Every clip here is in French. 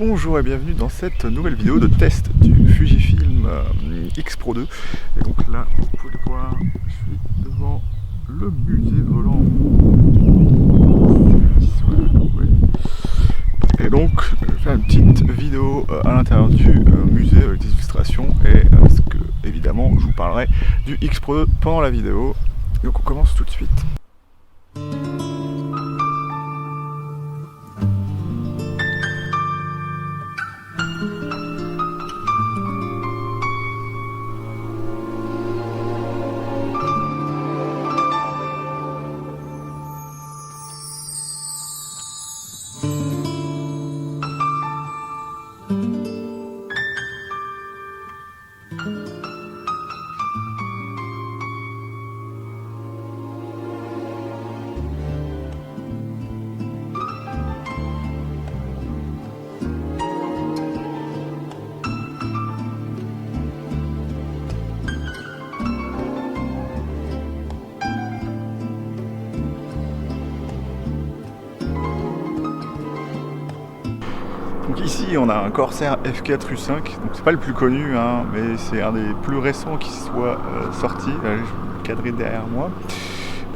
Bonjour et bienvenue dans cette nouvelle vidéo de test du Fujifilm X Pro 2. Et donc là, vous pouvez le voir, je suis devant le musée volant. Et donc, je vais faire une petite vidéo à l'intérieur du musée avec des illustrations et parce que, évidemment, je vous parlerai du X Pro 2 pendant la vidéo. Donc on commence tout de suite. Donc ici on a un Corsair F4U5, donc c'est pas le plus connu, hein, mais c'est un des plus récents qui soit sorti. Là, je vais le cadrer derrière moi.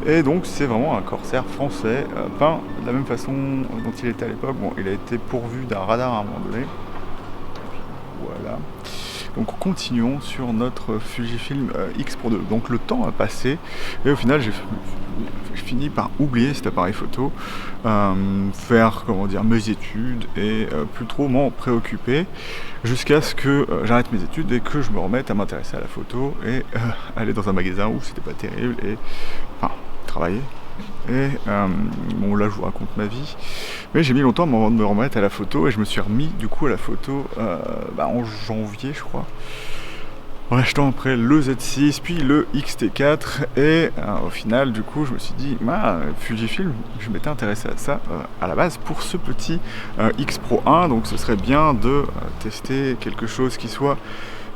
Et donc c'est vraiment un Corsair français, peint de la même façon dont il était à l'époque. Bon, il a été pourvu d'un radar à un moment donné. Voilà. Donc continuons sur notre Fujifilm X Pro 2. Donc le temps a passé et au final j'ai fini par oublier cet appareil photo, faire mes études et plus trop m'en préoccuper jusqu'à ce que j'arrête mes études et que je me remette à m'intéresser à la photo et aller dans un magasin où c'était pas terrible et travailler. Et bon, là je vous raconte ma vie, mais j'ai mis longtemps avant de me remettre à la photo et je me suis remis du coup à la photo en janvier je crois, en achetant après le Z6 puis le X-T4 et au final du coup je me suis dit Fujifilm, je m'étais intéressé à ça à la base pour ce petit X Pro 1, donc ce serait bien de tester quelque chose qui soit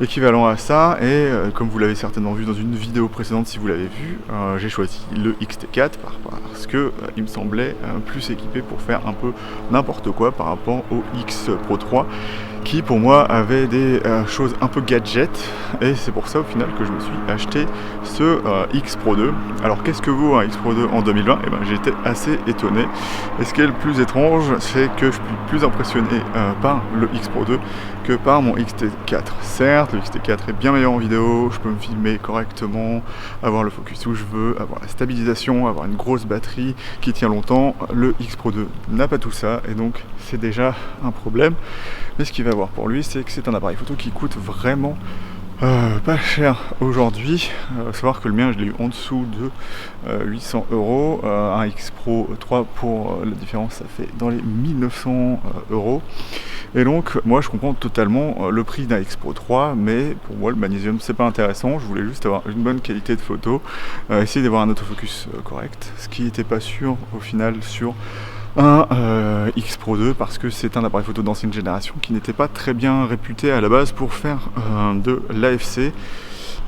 équivalent à ça et comme vous l'avez certainement vu dans une vidéo précédente si vous l'avez vu, j'ai choisi le X-T4 parce que il me semblait plus équipé pour faire un peu n'importe quoi par rapport au X Pro 3 qui pour moi avait des choses un peu gadget et c'est pour ça au final que je me suis acheté ce X Pro 2. Alors qu'est-ce que vaut un X Pro 2 en 2020? Et j'ai été assez étonné et ce qui est le plus étrange c'est que je suis plus impressionné par le X Pro 2 que par mon X-T4. Certes, le X-T4 est bien meilleur en vidéo, je peux me filmer correctement, avoir le focus où je veux, avoir la stabilisation, avoir une grosse batterie qui tient longtemps. Le X Pro 2 n'a pas tout ça et donc c'est déjà un problème. Mais ce qu'il va avoir pour lui, c'est que c'est un appareil photo qui coûte vraiment pas cher aujourd'hui. Savoir que le mien je l'ai eu en dessous de 800 €, un X Pro 3 pour la différence ça fait dans les 1900 €. Et donc moi je comprends totalement le prix d'un X Pro 3, mais pour moi le magnésium c'est pas intéressant, je voulais juste avoir une bonne qualité de photo, essayer d'avoir un autofocus correct, ce qui n'était pas sûr au final sur un X Pro 2 parce que c'est un appareil photo d'ancienne génération qui n'était pas très bien réputé à la base pour faire de l'AFC.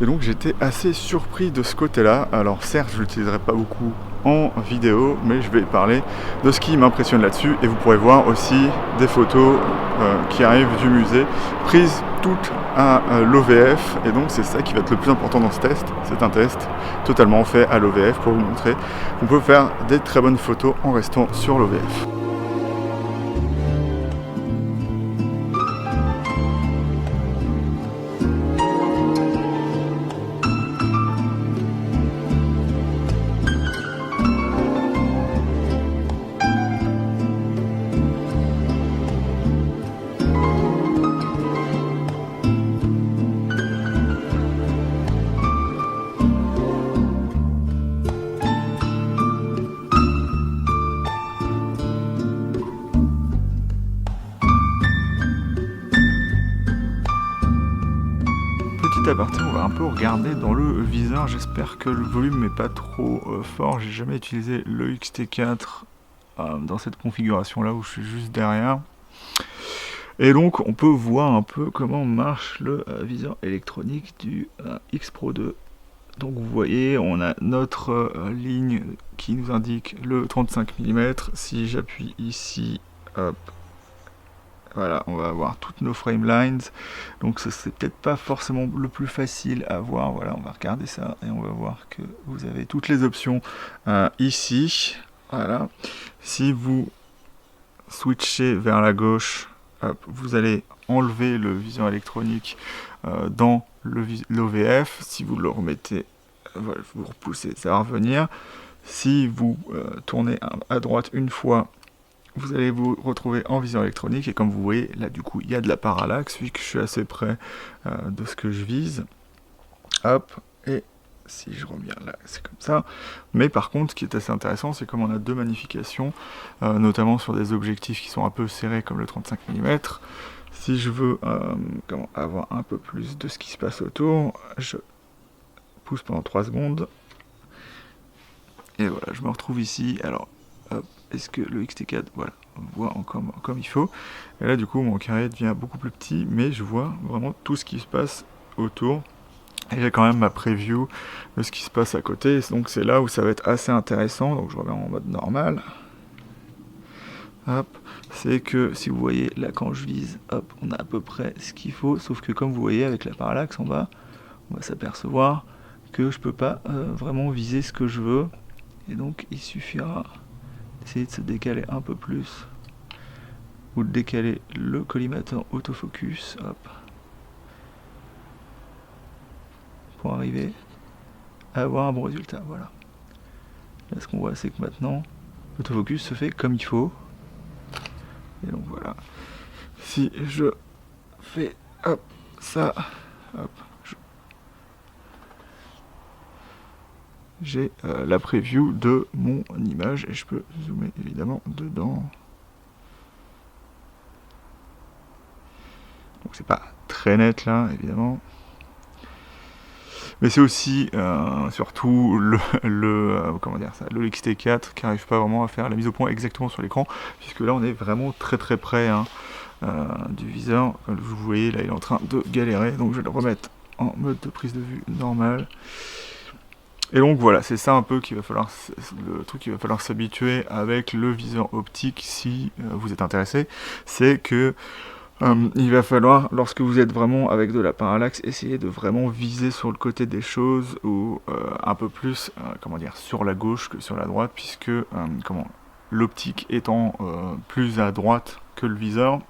Et donc j'étais assez surpris de ce côté-là. Alors certes, je l'utiliserai pas beaucoup en vidéo, mais je vais parler de ce qui m'impressionne là-dessus. Et vous pourrez voir aussi des photos qui arrivent du musée, prises toutes à l'OVF. Et donc c'est ça qui va être le plus important dans ce test. C'est un test totalement fait à l'OVF pour vous montrer qu'on peut faire des très bonnes photos en restant sur l'OVF. Petit aparté, on va un peu regarder dans le viseur, j'espère que le volume n'est pas trop fort, j'ai jamais utilisé le X-T4 dans cette configuration là où je suis juste derrière. Et donc on peut voir un peu comment marche le viseur électronique du X Pro 2. Donc vous voyez, on a notre ligne qui, qui nous indique le 35 mm. Si j'appuie ici, hop, voilà, on va avoir toutes nos frame lines, donc ce c'est peut-être pas forcément le plus facile à voir. Voilà, on va regarder ça et on va voir que vous avez toutes les options ici. Voilà, si vous switchez vers la gauche, hop, vous allez enlever le viseur électronique dans l'OVF. Si vous le remettez, voilà, vous repoussez, ça va revenir. Si vous tournez à droite une fois, vous allez vous retrouver en vision électronique, et comme vous voyez, là du coup il y a de la parallaxe, vu que je suis assez près de ce que je vise. Hop, et si je reviens là, c'est comme ça. Mais par contre, ce qui est assez intéressant, c'est comme on a deux magnifications, notamment sur des objectifs qui sont un peu serrés comme le 35 mm. Si je veux avoir un peu plus de ce qui se passe autour, je pousse pendant 3 secondes. Et voilà, je me retrouve ici. Alors, hop, est-ce que le XT4, voilà, on voit comme il faut. Et là, du coup, mon carré devient beaucoup plus petit, mais je vois vraiment tout ce qui se passe autour. Et j'ai quand même ma preview de ce qui se passe à côté. Donc, c'est là où ça va être assez intéressant. Donc, je reviens en mode normal. Hop, c'est que si vous voyez, là, quand je vise, hop, on a à peu près ce qu'il faut. Sauf que, comme vous voyez, avec la parallaxe en bas, on va s'apercevoir que je peux pas vraiment viser ce que je veux. Et donc il suffira d'essayer de se décaler un peu plus, ou de décaler le collimateur autofocus, hop, pour arriver à avoir un bon résultat. Voilà. Là, ce qu'on voit, c'est que maintenant l'autofocus se fait comme il faut. Et donc voilà. Si je fais hop ça, hop, j'ai la preview de mon image et je peux zoomer évidemment dedans. Donc c'est pas très net là évidemment, mais c'est aussi surtout le XT4 qui n'arrive pas vraiment à faire la mise au point exactement sur l'écran, puisque là on est vraiment très près du viseur. Comme vous voyez là, il est en train de galérer, donc je vais le remettre en mode de prise de vue normale. Et donc voilà, c'est ça un peu le truc qu'il va falloir s'habituer avec le viseur optique si vous êtes intéressé. C'est que il va falloir, lorsque vous êtes vraiment avec de la parallaxe, essayer de vraiment viser sur le côté des choses, ou un peu plus sur la gauche que sur la droite, puisque l'optique étant plus à droite que le viseur,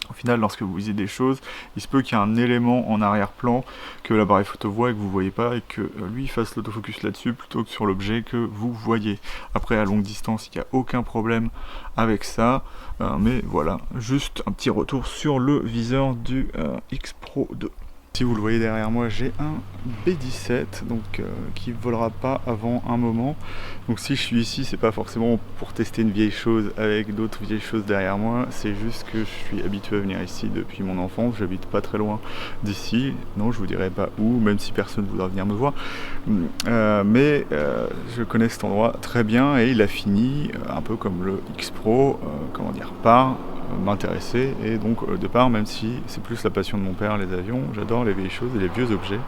au final, lorsque vous visez des choses, il se peut qu'il y ait un élément en arrière-plan que l'appareil photo voit et que vous ne voyez pas, et que lui fasse l'autofocus là-dessus plutôt que sur l'objet que vous voyez. Après, à longue distance, il n'y a aucun problème avec ça, mais voilà, juste un petit retour sur le viseur du X Pro 2. Si vous le voyez derrière moi, j'ai un B17 donc qui volera pas avant un moment. Donc si je suis ici, c'est pas forcément pour tester une vieille chose avec d'autres vieilles choses derrière moi, c'est juste que je suis habitué à venir ici depuis mon enfance. J'habite pas très loin d'ici, non, je vous dirai pas où, même si personne ne voudra venir me voir, mais je connais cet endroit très bien, et il a fini un peu comme le X Pro, par m'intéresser. Et donc au départ, même si c'est plus la passion de mon père, les avions, j'adore les vieilles choses et les vieux objets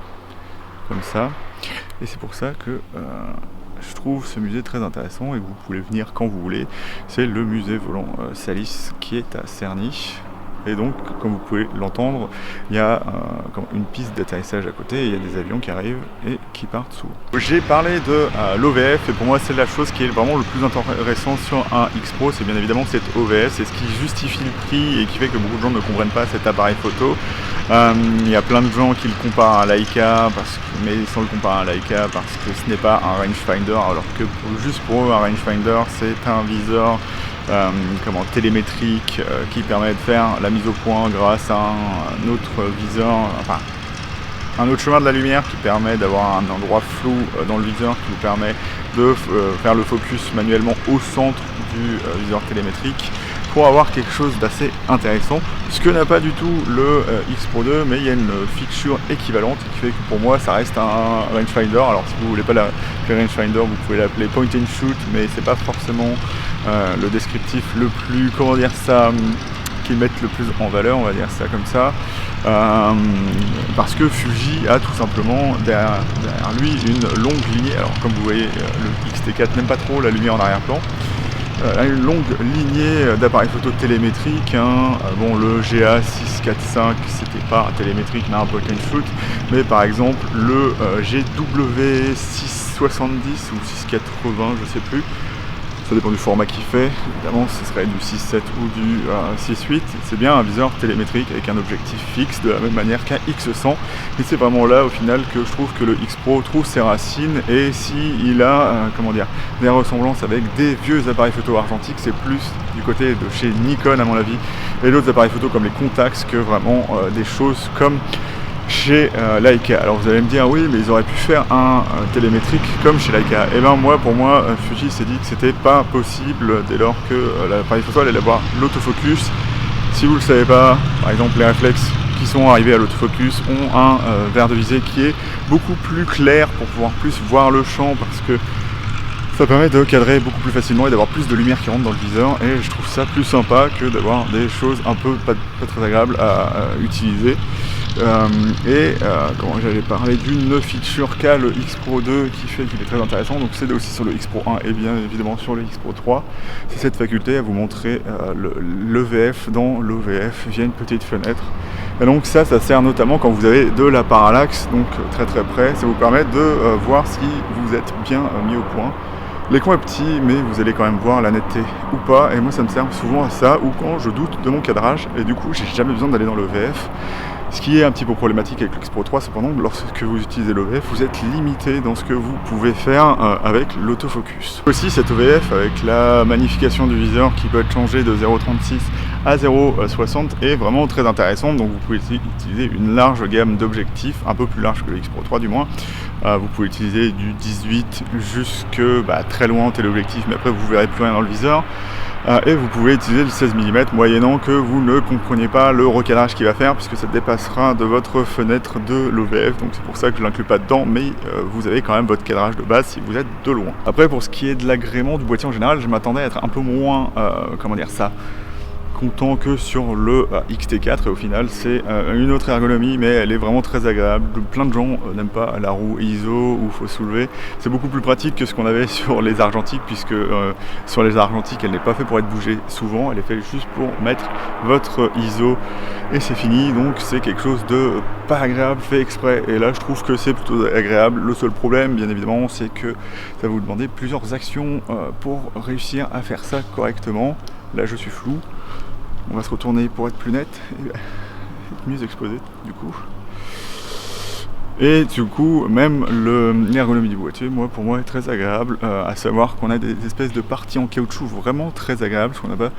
comme ça, et c'est pour ça que je trouve ce musée très intéressant et que vous pouvez venir quand vous voulez. C'est le musée volant Salis qui est à Cerny. Et donc, comme vous pouvez l'entendre, il y a une piste d'atterrissage à côté, et il y a des avions qui arrivent et qui partent sous. J'ai parlé de l'OVF, et pour moi c'est la chose qui est vraiment le plus intéressant sur un X Pro, c'est bien évidemment cette OVF, c'est ce qui justifie le prix et qui fait que beaucoup de gens ne comprennent pas cet appareil photo. Il y a plein de gens qui le comparent à Leica, mais sans le comparer à Leica parce que ce n'est pas un rangefinder, alors que juste pour eux un rangefinder c'est un viseur télémétrique qui permet de faire la mise au point grâce à un autre viseur, un autre chemin de la lumière qui permet d'avoir un endroit flou dans le viseur, qui vous permet de faire le focus manuellement au centre du viseur télémétrique, pour avoir quelque chose d'assez intéressant, ce que n'a pas du tout le X Pro 2, mais il y a une feature équivalente qui fait que pour moi ça reste un rangefinder. Alors si vous voulez pas l'appeler rangefinder, vous pouvez l'appeler point and shoot, mais c'est pas forcément le descriptif le plus, qu'ils mettent le plus en valeur, on va dire ça comme ça, parce que Fuji a tout simplement derrière lui une longue lignée. Alors comme vous voyez, le XT4 n'aime pas trop la lumière en arrière-plan, une longue lignée d'appareils photo télémétriques. Bon, le GA645, c'était pas télémétrique mais un point and shoot, mais par exemple le GW670 ou 680, je sais plus. Ça dépend du format qu'il fait, évidemment ce serait du 6.7 ou du 6.8. C'est bien un viseur télémétrique avec un objectif fixe de la même manière qu'un X100. Et c'est vraiment là au final que je trouve que le X Pro trouve ses racines. Et s'il a des ressemblances avec des vieux appareils photo argentiques, c'est plus du côté de chez Nikon à mon avis. Et d'autres appareils photo comme les Contax que vraiment des choses comme chez Leica. Alors vous allez me dire oui mais ils auraient pu faire un télémétrique comme chez Leica. Et ben pour moi Fuji s'est dit que c'était pas possible dès lors que l'appareil photo allait avoir l'autofocus. Si vous le savez pas, par exemple les réflexes qui sont arrivés à l'autofocus ont un verre de visée qui est beaucoup plus clair pour pouvoir plus voir le champ, parce que ça permet de cadrer beaucoup plus facilement et d'avoir plus de lumière qui rentre dans le viseur, et je trouve ça plus sympa que d'avoir des choses un peu pas très agréables à utiliser. Quand j'allais parler d'une feature qu'a le X Pro 2 qui fait qu'il est très intéressant, donc c'est aussi sur le X Pro 1 et bien évidemment sur le X Pro 3, c'est cette faculté à vous montrer l'EVF dans l'OVF via une petite fenêtre. Et donc ça sert notamment quand vous avez de la parallaxe, donc très très près, ça vous permet de voir si vous êtes bien mis au point. L'écran est petit, mais vous allez quand même voir la netteté ou pas, et moi ça me sert souvent à ça, ou quand je doute de mon cadrage, et du coup j'ai jamais besoin d'aller dans l'EVF. Ce qui est un petit peu problématique avec l'X Pro 3, cependant, lorsque vous utilisez l'OVF, vous êtes limité dans ce que vous pouvez faire avec l'autofocus. Aussi, cet OVF, avec la magnification du viseur qui peut être changé de 0,36 à 0,60, est vraiment très intéressant. Donc vous pouvez utiliser une large gamme d'objectifs, un peu plus large que le X Pro 3 du moins. Vous pouvez utiliser du 18 jusque très loin en téléobjectif, mais après vous verrez plus rien dans le viseur. Et vous pouvez utiliser le 16 mm moyennant que vous ne compreniez pas le recadrage qu'il va faire, puisque ça dépassera de votre fenêtre de l'OVF, donc c'est pour ça que je ne l'inclus pas dedans, mais vous avez quand même votre cadrage de base si vous êtes de loin. Après, pour ce qui est de l'agrément du boîtier en général, je m'attendais à être un peu moins content que sur le XT4, et au final c'est une autre ergonomie, mais elle est vraiment très agréable. Plein de gens n'aiment pas la roue ISO où il faut soulever. C'est beaucoup plus pratique que ce qu'on avait sur les argentiques, puisque sur les argentiques elle n'est pas faite pour être bougée souvent, elle est faite juste pour mettre votre ISO et c'est fini. Donc c'est quelque chose de pas agréable fait exprès, et là je trouve que c'est plutôt agréable. Le seul problème bien évidemment c'est que ça va vous demander plusieurs actions pour réussir à faire ça correctement. Là je suis flou. On va se retourner pour être plus net et mieux exposé du coup. Et du coup, même l'ergonomie du boîtier, pour moi est très agréable, à savoir qu'on a des espèces de parties en caoutchouc vraiment très agréables, ce qu'on n'a pas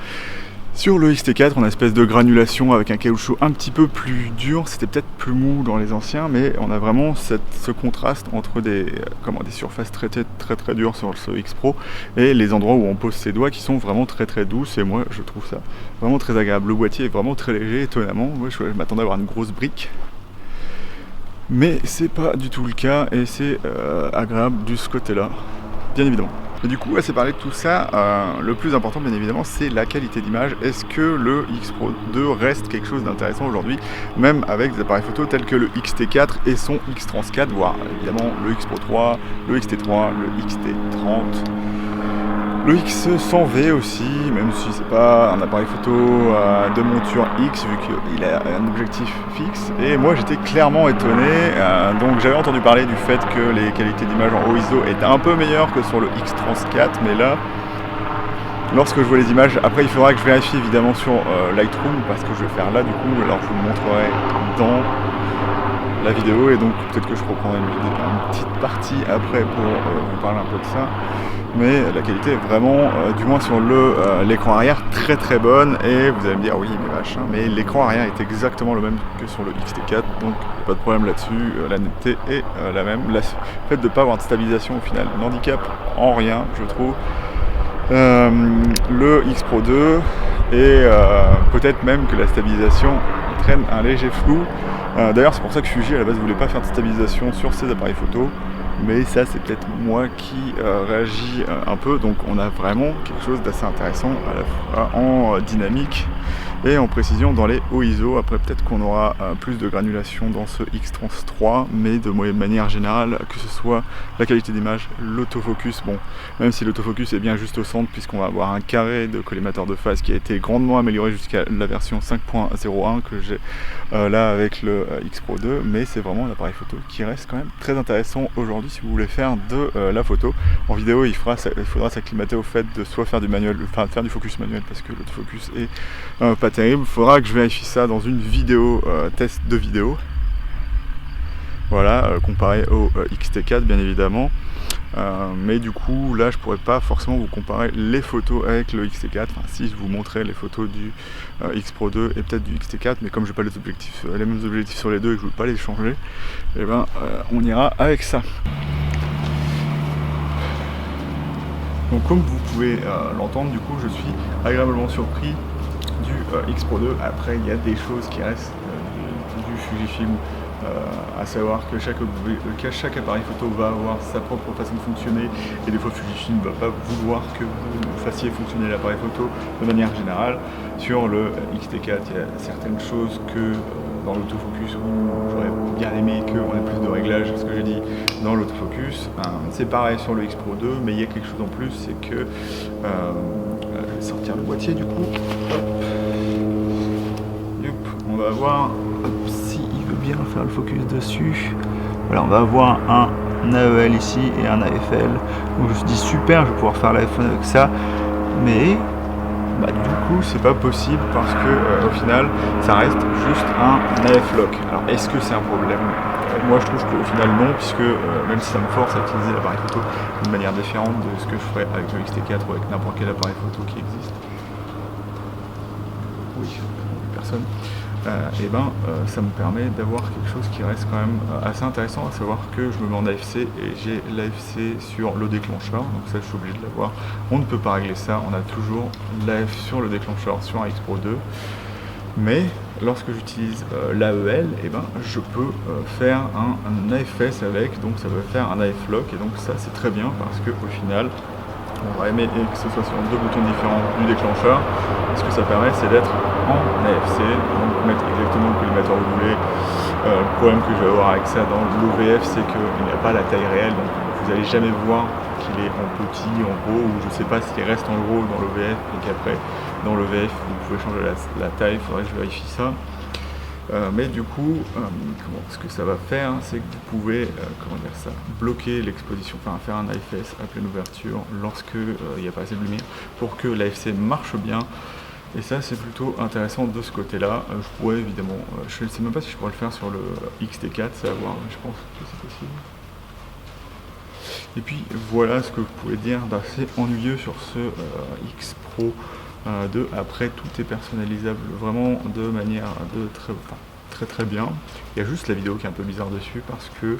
sur le XT4. On a une espèce de granulation avec un caoutchouc un petit peu plus dur, c'était peut-être plus mou dans les anciens, mais on a vraiment ce contraste entre des surfaces traitées très très dures sur ce X Pro et les endroits où on pose ses doigts qui sont vraiment très très douces, et moi je trouve ça vraiment très agréable. Le boîtier est vraiment très léger, étonnamment. Moi je m'attendais à avoir une grosse brique, mais c'est pas du tout le cas, et c'est agréable de ce côté-là, bien évidemment. Et du coup, assez parlé de tout ça, le plus important bien évidemment c'est la qualité d'image. Est-ce que le X Pro 2 reste quelque chose d'intéressant aujourd'hui, même avec des appareils photo tels que le XT4 et son X-Trans 4, voire évidemment le X Pro 3, le XT3, le XT30, le X100V aussi, même si c'est pas un appareil photo de monture X vu qu'il a un objectif fixe. Et moi j'étais clairement étonné, donc j'avais entendu parler du fait que les qualités d'image en haut ISO étaient un peu meilleures que sur le X-Trans 4, mais là, lorsque je vois les images, après il faudra que je vérifie évidemment sur Lightroom, parce que je vais faire là du coup, alors je vous le montrerai dans la vidéo, et donc peut-être que je reprendrai une petite partie après pour vous parler un peu de ça. Mais la qualité est vraiment, du moins sur l'écran arrière, très très bonne. Et vous allez me dire oui mais machin, mais l'écran arrière est exactement le même que sur le XT4, donc pas de problème là-dessus. La netteté est la même. Le fait de ne pas avoir de stabilisation au final n'handicape en rien, je trouve, le X Pro 2, et peut-être même que la stabilisation traîne un léger flou. D'ailleurs c'est pour ça que Fuji à la base voulait pas faire de stabilisation sur ses appareils photo, mais ça c'est peut-être moi qui réagis un peu. Donc on a vraiment quelque chose d'assez intéressant à la fois en dynamique et en précision dans les hauts ISO. Après peut-être qu'on aura plus de granulation dans ce X-Trans 3, mais de manière générale, que ce soit la qualité d'image, l'autofocus, bon, même si l'autofocus est bien juste au centre, puisqu'on va avoir un carré de collimateur de phase qui a été grandement amélioré jusqu'à la version 5.01 que j'ai là avec le X Pro 2, mais c'est vraiment un appareil photo qui reste quand même très intéressant aujourd'hui si vous voulez faire de la photo. En vidéo, il faudra s'acclimater au fait de soit faire du manuel, enfin faire du focus manuel parce que l'autofocus est pas terrible. Il faudra que je vérifie ça dans une vidéo, test de vidéo. Voilà, comparé au X-T4 bien évidemment. Mais du coup là je pourrais pas forcément vous comparer les photos avec le X-T4, enfin si je vous montrais les photos du X Pro 2 et peut-être du X-T4, mais comme j'ai pas les mêmes objectifs sur les deux et que je veux pas les changer, et ben on ira avec ça. Donc comme vous pouvez l'entendre, du coup je suis agréablement surpris du X Pro 2. Après il y a des choses qui restent du Fujifilm, à savoir que chaque appareil photo va avoir sa propre façon de fonctionner, et des fois Fujifilm ne va pas vouloir que vous fassiez fonctionner l'appareil photo de manière générale. Sur le X-T4, il y a certaines choses que dans l'autofocus où j'aurais bien aimé qu'on ait plus de réglages, ce que j'ai dit dans l'autofocus. C'est pareil sur le X Pro 2, mais il y a quelque chose en plus, c'est que je vais sortir le boîtier du coup. Hop. Youp. On va avoir, si il veut bien faire le focus dessus. Voilà, on va avoir un AEL ici et un AFL. Donc je me suis dit super, je vais pouvoir faire l'iPhone avec ça, mais du coup c'est pas possible parce que au final ça reste juste un AF lock. Alors est-ce que c'est un problème? Moi je trouve qu'au final non, puisque même si ça me force à utiliser l'appareil photo d'une manière différente de ce que je ferais avec le X-T4 ou avec n'importe quel appareil photo qui existe. Oui, personne. Ça me permet d'avoir quelque chose qui reste quand même assez intéressant, à savoir que je me mets en AFC et j'ai l'AFC sur le déclencheur, donc ça je suis obligé de l'avoir. On ne peut pas régler ça, on a toujours l'AF sur le déclencheur sur un X Pro 2, mais lorsque j'utilise l'AEL, je peux faire un AFS avec, donc ça va faire un AF lock, et donc ça c'est très bien parce que au final on va aimer que ce soit sur deux boutons différents du déclencheur. Ce que ça permet, c'est d'être en AFC, donc mettre exactement le collimateur que vous voulez. Le problème que je vais avoir avec ça dans l'OVF, c'est qu'il n'y a pas la taille réelle, donc vous n'allez jamais voir qu'il est en petit, en gros, ou je ne sais pas s'il reste en gros dans l'OVF, et qu'après dans l'OVF vous pouvez changer la taille, il faudrait que je vérifie ça. Mais du coup, ce que ça va faire, c'est que vous pouvez bloquer l'exposition, enfin faire un AFS à pleine ouverture lorsque il n'y a pas assez de lumière pour que l'AFC marche bien. Et ça c'est plutôt intéressant de ce côté-là. Je pourrais évidemment, je ne sais même pas si je pourrais le faire sur le X-T4, c'est à voir, mais je pense que c'est possible. Et puis voilà ce que vous pouvez dire d'assez ennuyeux sur ce X Pro 2. Après tout est personnalisable vraiment de manière très bien. Il y a juste la vidéo qui est un peu bizarre dessus parce que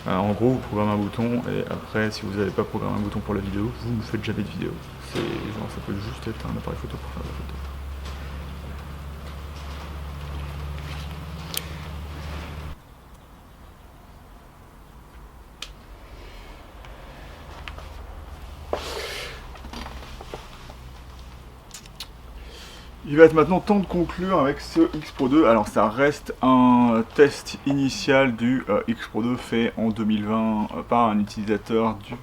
en gros vous programmez un bouton et après si vous n'avez pas programmé un bouton pour la vidéo, vous ne faites jamais de vidéo. C'est genre ça peut juste être un appareil photo pour faire de la photo. Il va être maintenant temps de conclure avec ce X Pro 2. Alors ça reste un test initial du X Pro 2 fait en 2020 par un utilisateur du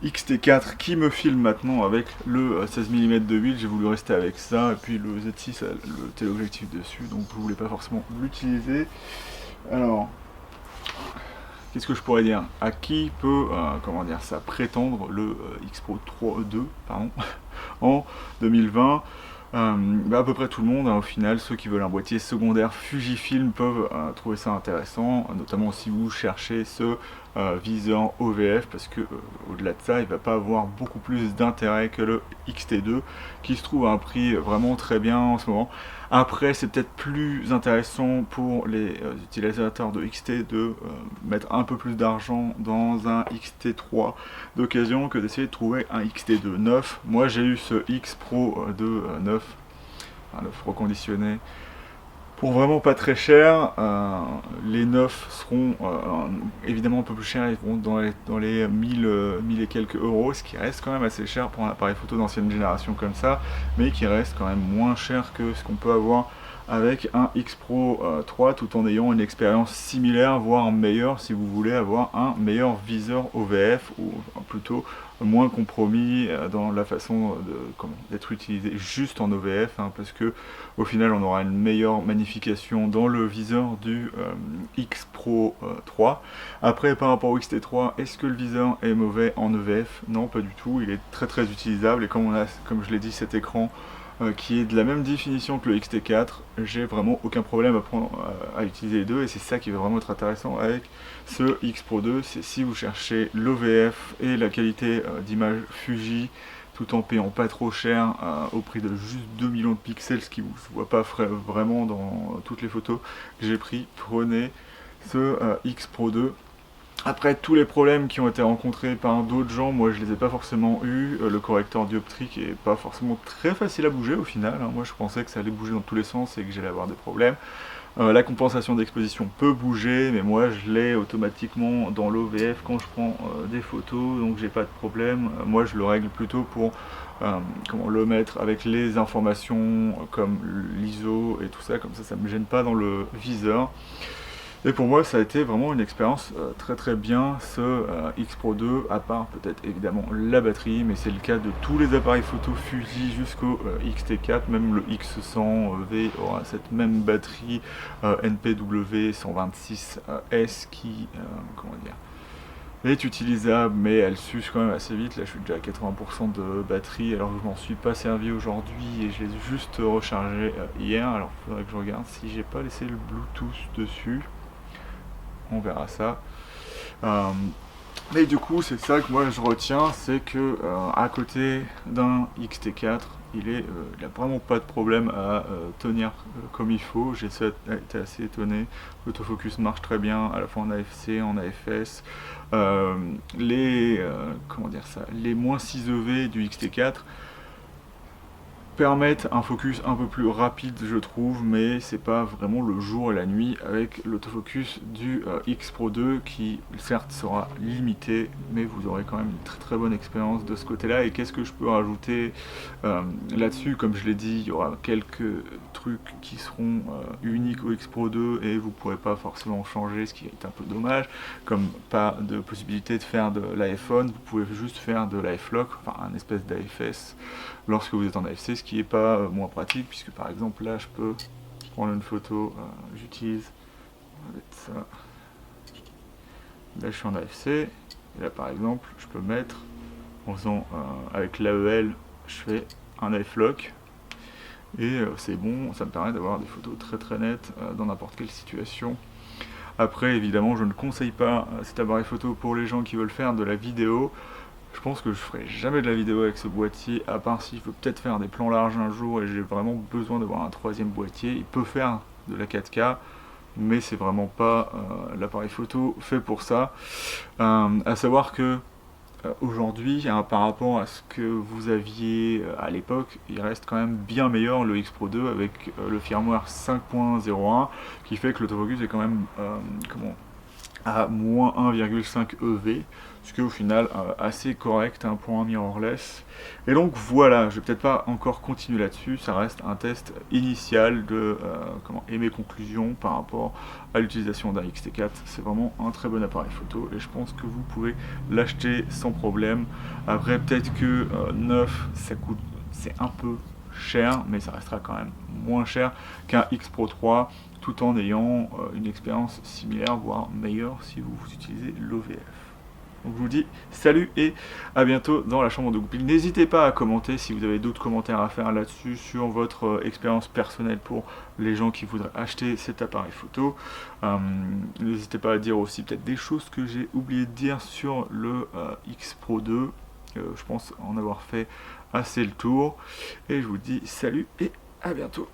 X-T4 qui me filme maintenant avec le 16 mm de 8. J'ai voulu rester avec ça, et puis le Z6 a le téléobjectif dessus, donc je voulais pas forcément l'utiliser. Alors, qu'est-ce que je pourrais dire? À qui peut prétendre le X Pro 2 en 2020? À peu près tout le monde, au final. Ceux qui veulent un boîtier secondaire Fujifilm peuvent trouver ça intéressant, notamment si vous cherchez ce viseur OVF, parce que au-delà de ça il va pas avoir beaucoup plus d'intérêt que le X-T2 qui se trouve à un prix vraiment très bien en ce moment. Après c'est peut-être plus intéressant pour les utilisateurs de XT de mettre un peu plus d'argent dans un XT3 d'occasion que d'essayer de trouver un XT2 neuf. Moi j'ai eu ce X Pro 2 neuf, reconditionné, pour vraiment pas très cher. Les neufs seront évidemment un peu plus chers, ils vont dans les 1000 et quelques euros, ce qui reste quand même assez cher pour un appareil photo d'ancienne génération comme ça, mais qui reste quand même moins cher que ce qu'on peut avoir avec un X Pro 3, tout en ayant une expérience similaire, voire meilleure si vous voulez avoir un meilleur viseur OVF, ou plutôt moins compromis dans la façon d'être utilisé juste en OVF, hein, parce que au final on aura une meilleure magnification dans le viseur du X Pro 3. Après, par rapport au XT3, est-ce que le viseur est mauvais en EVF? Non, pas du tout, il est très très utilisable, et comme je l'ai dit, cet écran qui est de la même définition que le XT4, j'ai vraiment aucun problème à utiliser les deux, et c'est ça qui va vraiment être intéressant avec ce X Pro 2, c'est si vous cherchez l'OVF et la qualité d'image Fuji, tout en payant pas trop cher, au prix de juste 2 millions de pixels, ce qui ne se voit pas vraiment dans toutes les photos que j'ai pris, prenez ce X Pro 2. Après, tous les problèmes qui ont été rencontrés par d'autres gens, moi je les ai pas forcément eu. Le correcteur dioptrique est pas forcément très facile à bouger au final, hein. Moi je pensais que ça allait bouger dans tous les sens et que j'allais avoir des problèmes. La compensation d'exposition peut bouger, mais moi je l'ai automatiquement dans l'OVF quand je prends des photos, donc j'ai pas de problème. Moi je le règle plutôt pour le mettre avec les informations comme l'ISO et tout ça, comme ça me gêne pas dans le viseur. Et pour moi, ça a été vraiment une expérience très très bien, ce X Pro 2, à part peut-être évidemment la batterie, mais c'est le cas de tous les appareils photo Fuji jusqu'au XT4, même le X100V aura cette même batterie NPW 126S qui, est utilisable, mais elle s'use quand même assez vite. Là je suis déjà à 80% de batterie, alors que je m'en suis pas servi aujourd'hui et je l'ai juste rechargé hier. Alors il faudrait que je regarde si j'ai pas laissé le Bluetooth dessus. On verra ça. Mais du coup, c'est ça que moi je retiens, c'est que à côté d'un XT4, il a vraiment pas de problème à tenir comme il faut. J'ai été assez étonné. L'autofocus marche très bien, à la fois en AFC, en AFS. Les moins 6 EV du XT4 permettent un focus un peu plus rapide, je trouve, mais c'est pas vraiment le jour et la nuit avec l'autofocus du X Pro 2 qui certes sera limité, mais vous aurez quand même une très très bonne expérience de ce côté là. Et qu'est-ce que je peux rajouter là-dessus? Comme je l'ai dit, il y aura quelques trucs qui seront uniques au X Pro 2 et vous pourrez pas forcément changer, ce qui est un peu dommage, comme pas de possibilité de faire de l'iPhone, vous pouvez juste faire de l'AF-Lock, enfin un espèce d'AFS lorsque vous êtes en AFC, ce qui n'est pas moins pratique, puisque par exemple là je peux prendre une photo, j'utilise ça, là je suis en AFC, et là par exemple je peux mettre, en faisant avec l'AEL, je fais un AF-Lock, et c'est bon, ça me permet d'avoir des photos très très nettes dans n'importe quelle situation. Après évidemment je ne conseille pas cet appareil photo pour les gens qui veulent faire de la vidéo. Je pense que je ferai jamais de la vidéo avec ce boîtier, à part si je veux peut-être faire des plans larges un jour et j'ai vraiment besoin d'avoir un troisième boîtier. Il peut faire de la 4K, mais c'est vraiment pas l'appareil photo fait pour ça. À savoir que aujourd'hui, hein, par rapport à ce que vous aviez à l'époque, il reste quand même bien meilleur le X Pro 2 avec le firmware 5.01 qui fait que l'autofocus est quand même à moins 1,5 EV, ce qui est au final assez correct pour un mirrorless. Et donc voilà, je vais peut-être pas encore continuer là-dessus, ça reste un test initial de mes conclusions par rapport à l'utilisation d'un XT4. C'est vraiment un très bon appareil photo et je pense que vous pouvez l'acheter sans problème. Après peut-être que neuf, c'est un peu cher, mais ça restera quand même moins cher qu'un X Pro 3, tout en ayant une expérience similaire, voire meilleure si vous utilisez l'OVF. Donc je vous dis salut et à bientôt dans la chambre de Goupil. N'hésitez pas à commenter si vous avez d'autres commentaires à faire là-dessus sur votre expérience personnelle pour les gens qui voudraient acheter cet appareil photo. N'hésitez pas à dire aussi peut-être des choses que j'ai oublié de dire sur le X Pro 2. Je pense en avoir fait assez le tour. Et je vous dis salut et à bientôt.